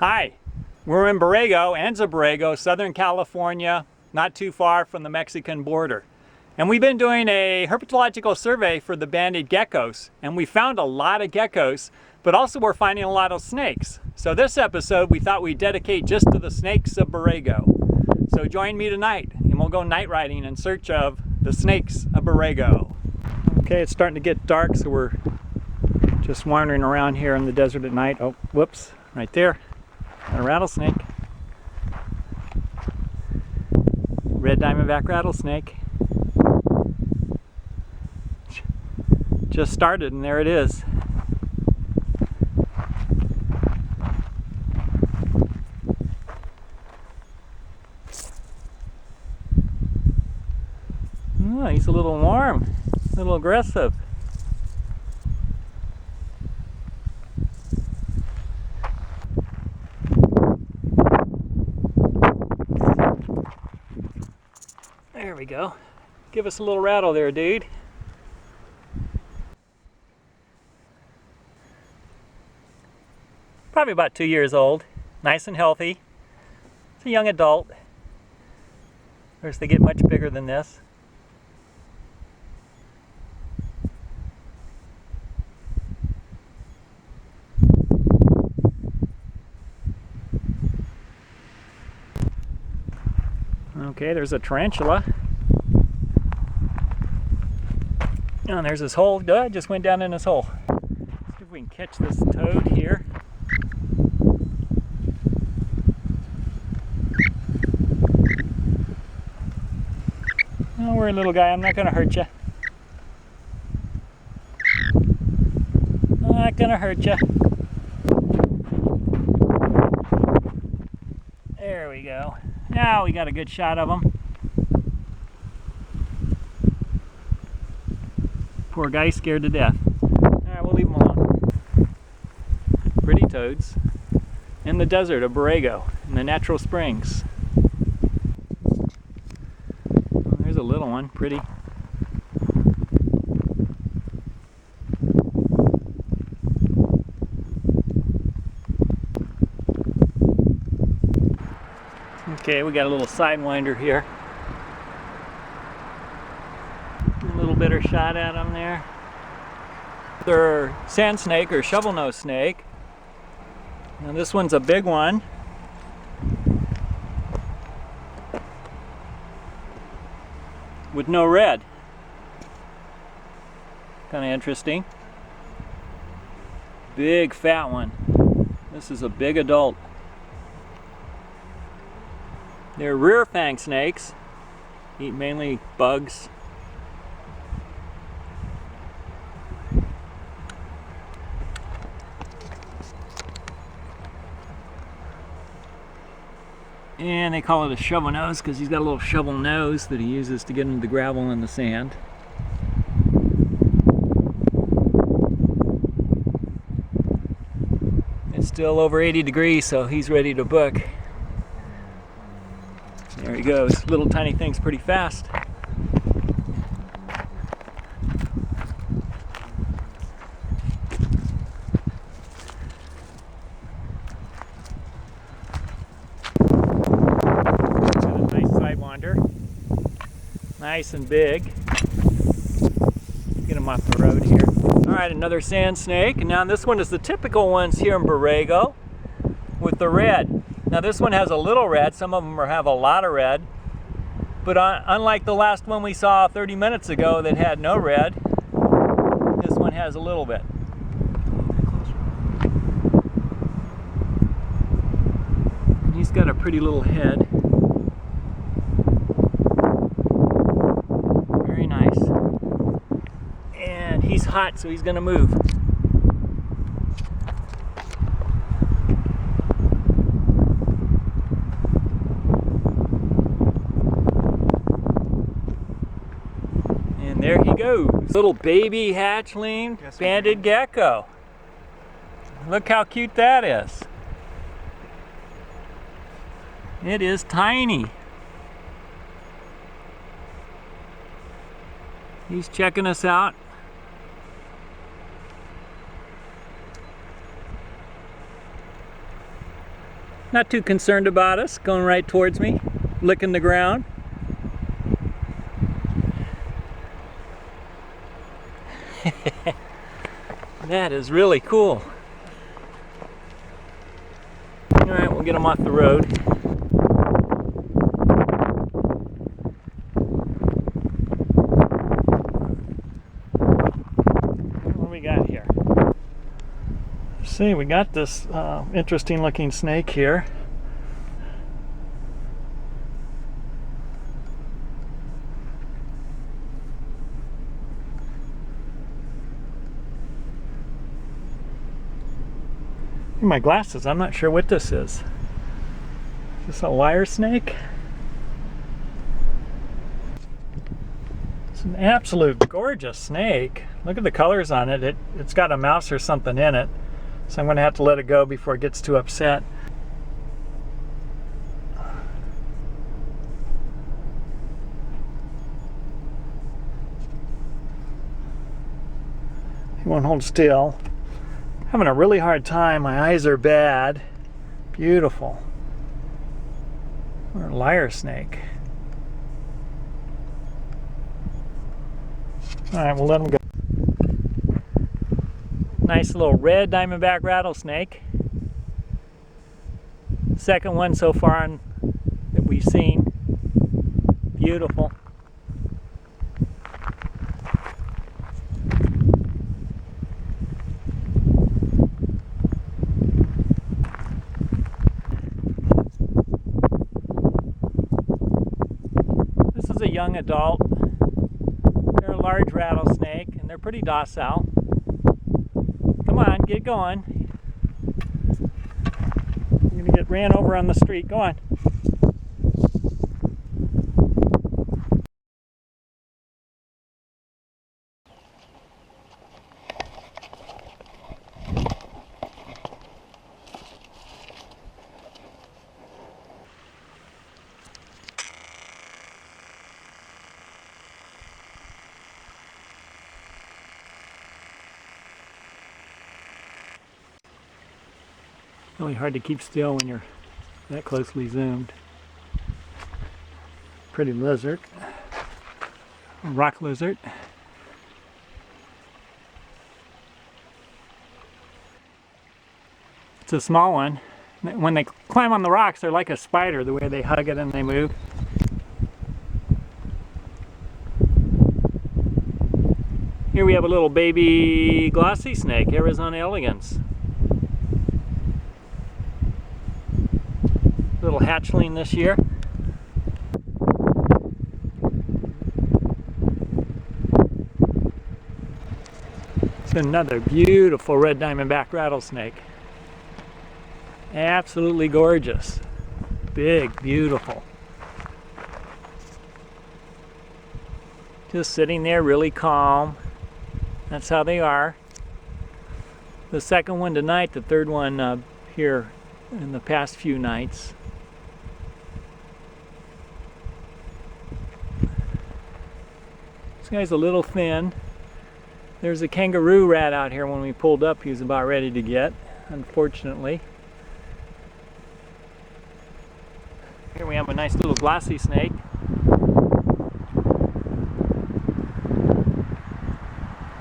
Hi, we're in Borrego, Anza Borrego, Southern California, not too far from the Mexican border. And we've been doing a herpetological survey for the banded geckos, and we found a lot of geckos, but also we're finding a lot of snakes. So this episode we thought we'd dedicate just to the snakes of Borrego. So join me tonight, and we'll go night riding in search of the snakes of Borrego. Okay, it's starting to get dark, so we're just wandering around here in the desert at night. Oh, whoops, right there. A rattlesnake. Red Diamondback Rattlesnake. Just started and there it is. Oh, he's a little warm, a little aggressive. There we go. Give us a little rattle there, dude. Probably about 2 years old. Nice and healthy. It's a young adult. Of course, they get much bigger than this. Okay, there's a tarantula. Oh, and there's his hole. Duh, just went down in his hole. Let's see if we can catch this toad here. Don't worry, little guy, I'm not going to hurt you. Not going to hurt you. There we go. Now we got a good shot of him. Poor guy scared to death. Alright, we'll leave him alone. Pretty toads in the desert of Borrego, in the natural springs. Oh, there's a little one, pretty. Okay, we got a little sidewinder here. A little better shot at him there. They're sand snake or shovel-nosed snake. Now this one's a big one. With no red. Kind of interesting. Big fat one. This is a big adult. They're rear fang snakes. Eat mainly bugs. And they call it a shovel nose because he's got a little shovel nose that he uses to get into the gravel and the sand. It's still over 80 degrees, so he's ready to book. There he goes. Little tiny thing's pretty fast. Nice and big. Get him off the road here. Alright, another sand snake. And now this one is the typical ones here in Borrego with the red. Now this one has a little red. Some of them have a lot of red. But unlike the last one we saw 30 minutes ago that had no red, this one has a little bit. And he's got a pretty little head. He's hot, so he's going to move. And there he goes. Little baby hatchling banded gecko. Look how cute that is. It is tiny. He's checking us out. Not too concerned about us, going right towards me, licking the ground. That is really cool. Alright, we'll get them off the road. What do we got here? See, we got this interesting looking snake here. My glasses, I'm not sure what this is. Is this a lyre snake? It's an absolute gorgeous snake. Look at the colors on it. It's got a mouse or something in it. So I'm going to have to let it go before it gets too upset. He won't hold still. Having a really hard time. My eyes are bad. Beautiful. Or a lyre snake. Alright, we'll let him go. Nice little red diamondback rattlesnake. Second one so far that we've seen. Beautiful. A young adult. They're a large rattlesnake and they're pretty docile. Come on, get going. You're gonna get ran over on the street. Go on. Really hard to keep still when you're that closely zoomed. Pretty lizard. Rock lizard. It's a small one. When they climb on the rocks, they're like a spider, the way they hug it and they move. Here we have a little baby glossy snake, Arizona elegans. Little hatchling this year. It's another beautiful red diamondback rattlesnake. Absolutely gorgeous. Big, beautiful. Just sitting there really calm. That's how they are. The second one tonight, the third one here in the past few nights. This guy's a little thin. There's a kangaroo rat out here when we pulled up. He was about ready to get, unfortunately. Here we have a nice little glossy snake.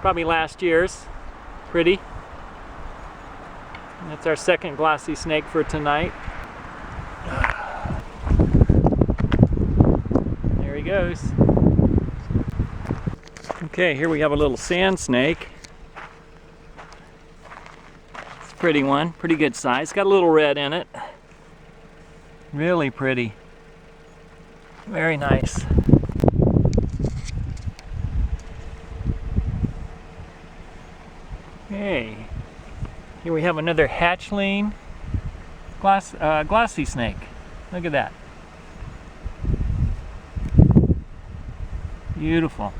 Probably last year's. Pretty. And that's our second glossy snake for tonight. There he goes. Okay, here we have a little sand snake. It's a pretty one, pretty good size. Got a little red in it. Really pretty. Very nice. Okay, here we have another hatchling glossy snake. Look at that. Beautiful.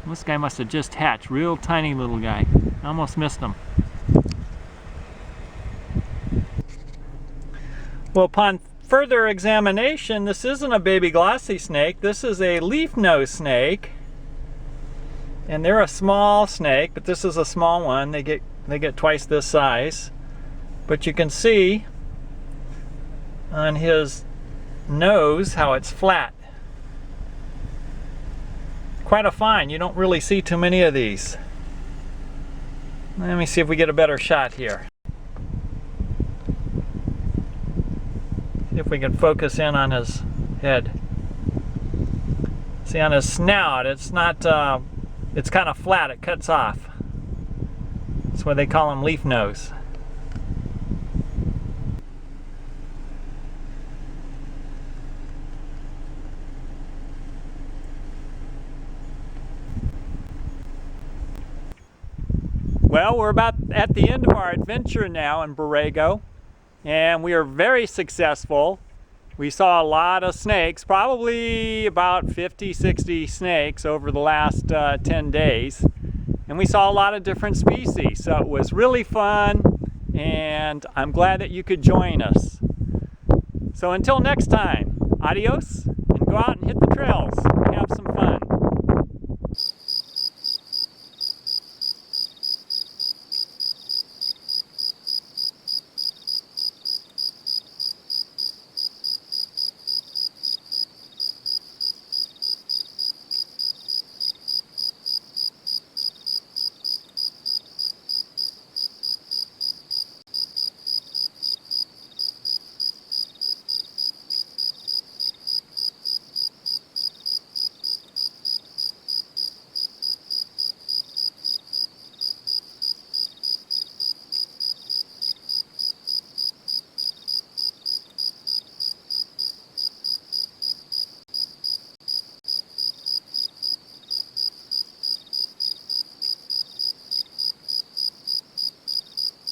This guy must have just hatched. Real tiny little guy. Almost missed him. Well, upon further examination, this isn't a baby glossy snake. This is a leaf-nosed snake. And they're a small snake, but this is a small one. They get twice this size. But you can see on his nose, how it's flat. Quite a find. You don't really see too many of these. Let me see if we get a better shot here. See if we can focus in on his head. See, on his snout, it's not, it's kind of flat, it cuts off. That's why they call him leaf nose. Well, we're about at the end of our adventure now in Borrego, and we are very successful. We saw a lot of snakes, probably about 50, 60 snakes over the last 10 days. And we saw a lot of different species, so it was really fun, and I'm glad that you could join us. So until next time, adios, and go out and hit the trails, have some fun.